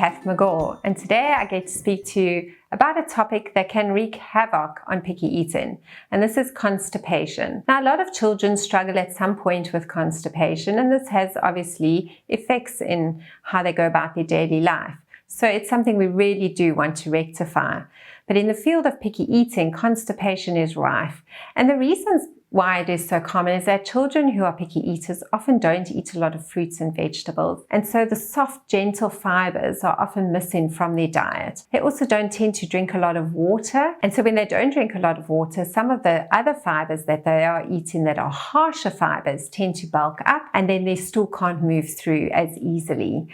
Kath Megaw, and today I get to speak to you about a topic that can wreak havoc on picky eating, and this is constipation. Now, a lot of children struggle at some point with constipation, and this has obviously effects in how they go about their daily life. So it's something we really do want to rectify. But in the field of picky eating, constipation is rife, and the reasons why it is so common is that children who are picky eaters often don't eat a lot of fruits and vegetables, and so the soft, gentle fibers are often missing from their diet. They also don't tend to drink a lot of water, and so when they don't drink a lot of water, some of the other fibers that they are eating that are harsher fibers tend to bulk up, and then their stool can't move through as easily.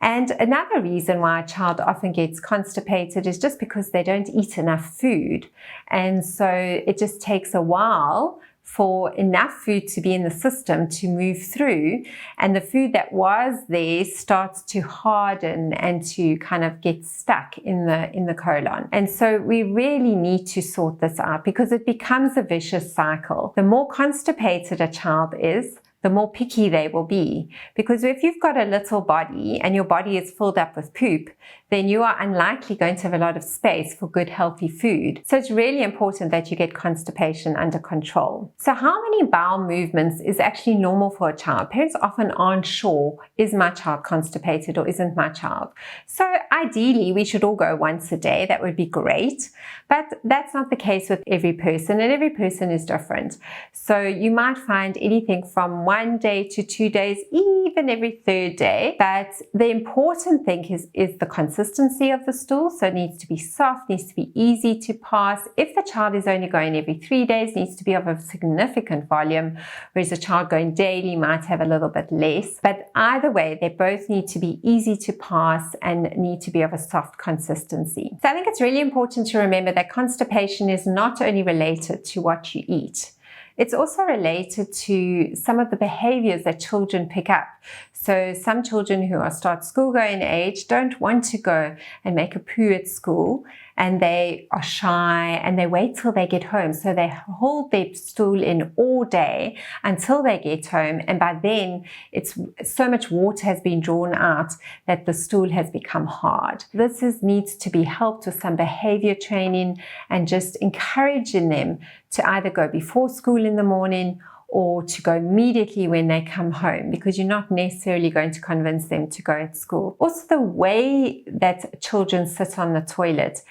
And another reason why a child often gets constipated is just because they don't eat enough food, and so it just takes a while for enough food to be in the system to move through, and the food that was there starts to harden and to kind of get stuck in the colon. And so we really need to sort this out because it becomes a vicious cycle. The more constipated a child is, the more picky they will be. Because if you've got a little body and your body is filled up with poop, then you are unlikely going to have a lot of space for good, healthy food. So it's really important that you get constipation under control. So how many bowel movements is actually normal for a child? Parents often aren't sure, is my child constipated or isn't my child? So ideally, we should all go once a day. That would be great. But that's not the case with every person, and every person is different. So you might find anything from 1 day to 2 days, even every third day. But the important thing is the consistency of the stool. So it needs to be soft, needs to be easy to pass. If the child is only going every 3 days, it needs to be of a significant volume, whereas a child going daily might have a little bit less. But either way, they both need to be easy to pass and need to be of a soft consistency. So I think it's really important to remember that constipation is not only related to what you eat, it's also related to some of the behaviors that children pick up. So some children who are start school going age don't want to go and make a poo at school, and they are shy and they wait till they get home. So they hold their stool in all day until they get home, and by then it's so much water has been drawn out that the stool has become hard. This needs to be helped with some behavior training and just encouraging them to either go before school in the morning or to go immediately when they come home, because you're not necessarily going to convince them to go at school. Also, the way that children sit on the toilet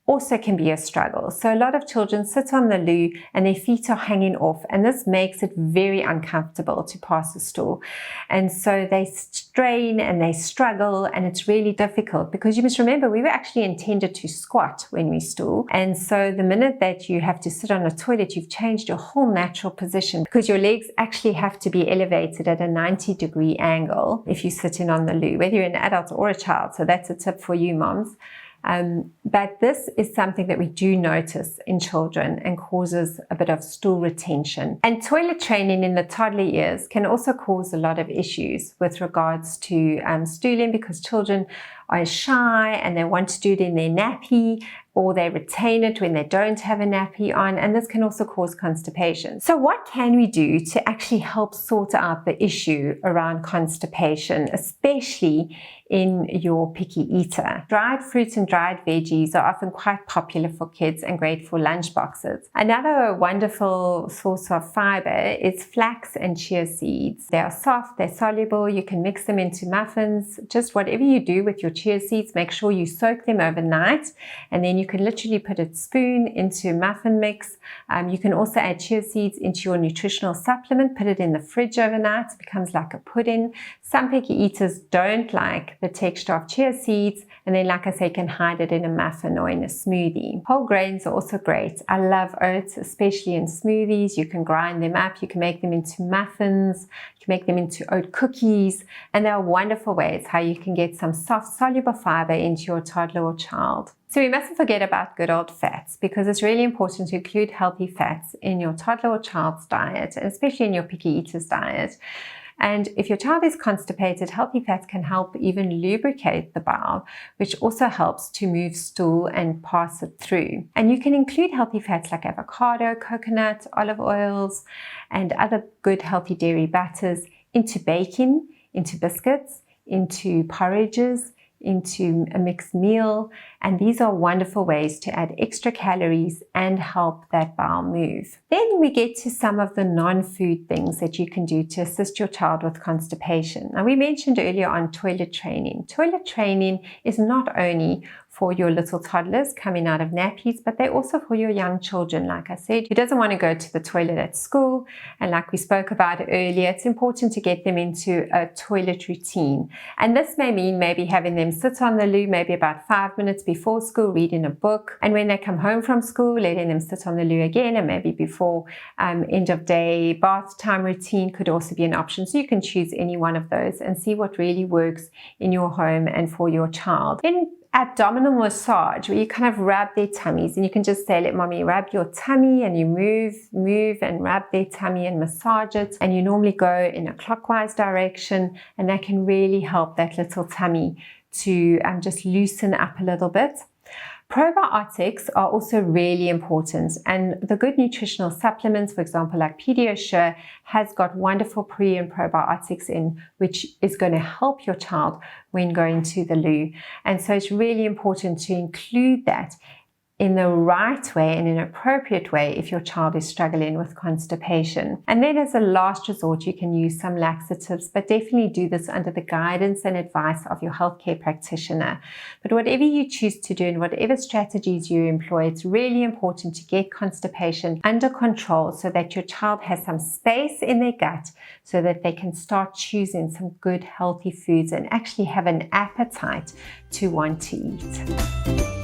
also can be a struggle. So a lot of children sit on the loo and their feet are hanging off, and this makes it very uncomfortable to pass the stool. And so they strain and they struggle, and it's really difficult because you must remember we were actually intended to squat when we stool. And so the minute that you have to sit on a toilet, you've changed your whole natural position because your legs actually have to be elevated at a 90-degree angle if you're sitting on the loo, whether you're an adult or a child. So that's a tip for you moms. But this is something that we do notice in children and causes a bit of stool retention. And toilet training in the toddler years can also cause a lot of issues with regards to stooling, because children are shy and they want to do it in their nappy, or they retain it when they don't have a nappy on, and this can also cause constipation. So what can we do to actually help sort out the issue around constipation, especially in your picky eater? Dried fruits and dried veggies are often quite popular for kids and great for lunch boxes. Another wonderful source of fiber is flax and chia seeds. They are soft, they're soluble, you can mix them into muffins. Just whatever you do with your chia seeds, make sure you soak them overnight, and then you can literally put a spoon into muffin mix. You can also add chia seeds into your nutritional supplement, put it in the fridge overnight, it becomes like a pudding. Some picky eaters don't like the texture of chia seeds, and then, like I say, you can hide it in a muffin or in a smoothie. Whole grains are also great. I love oats, especially in smoothies. You can grind them up, you can make them into muffins, you can make them into oat cookies, and there are wonderful ways how you can get some soft, soluble fiber into your toddler or child. So we mustn't forget about good old fats, because it's really important to include healthy fats in your toddler or child's diet, and especially in your picky eater's diet. And if your child is constipated, healthy fats can help even lubricate the bowel, which also helps to move stool and pass it through. And you can include healthy fats like avocado, coconut, olive oils, and other good healthy dairy butters into baking, into biscuits, into porridges, into a mixed meal. And these are wonderful ways to add extra calories and help that bowel move. Then we get to some of the non-food things that you can do to assist your child with constipation. Now, we mentioned earlier on toilet training. Toilet training is not only for your little toddlers coming out of nappies, but they're also for your young children. Like I said, who doesn't want to go to the toilet at school? And like we spoke about earlier, it's important to get them into a toilet routine. And this may mean maybe having them sit on the loo maybe about 5 minutes before school, reading a book. And when they come home from school, letting them sit on the loo again, and maybe before end of day bath time routine could also be an option. So you can choose any one of those and see what really works in your home and for your child. Then abdominal massage, where you kind of rub their tummies, and you can just say, let mommy rub your tummy, and you move and rub their tummy and massage it. And you normally go in a clockwise direction, and that can really help that little tummy to just loosen up a little bit. Probiotics are also really important, and the good nutritional supplements, for example, like PediaSure, has got wonderful pre and probiotics in, which is going to help your child when going to the loo. And so it's really important to include that in the right way and in an appropriate way if your child is struggling with constipation. And then as a last resort, you can use some laxatives, but definitely do this under the guidance and advice of your healthcare practitioner. But whatever you choose to do and whatever strategies you employ, it's really important to get constipation under control so that your child has some space in their gut so that they can start choosing some good healthy foods and actually have an appetite to want to eat.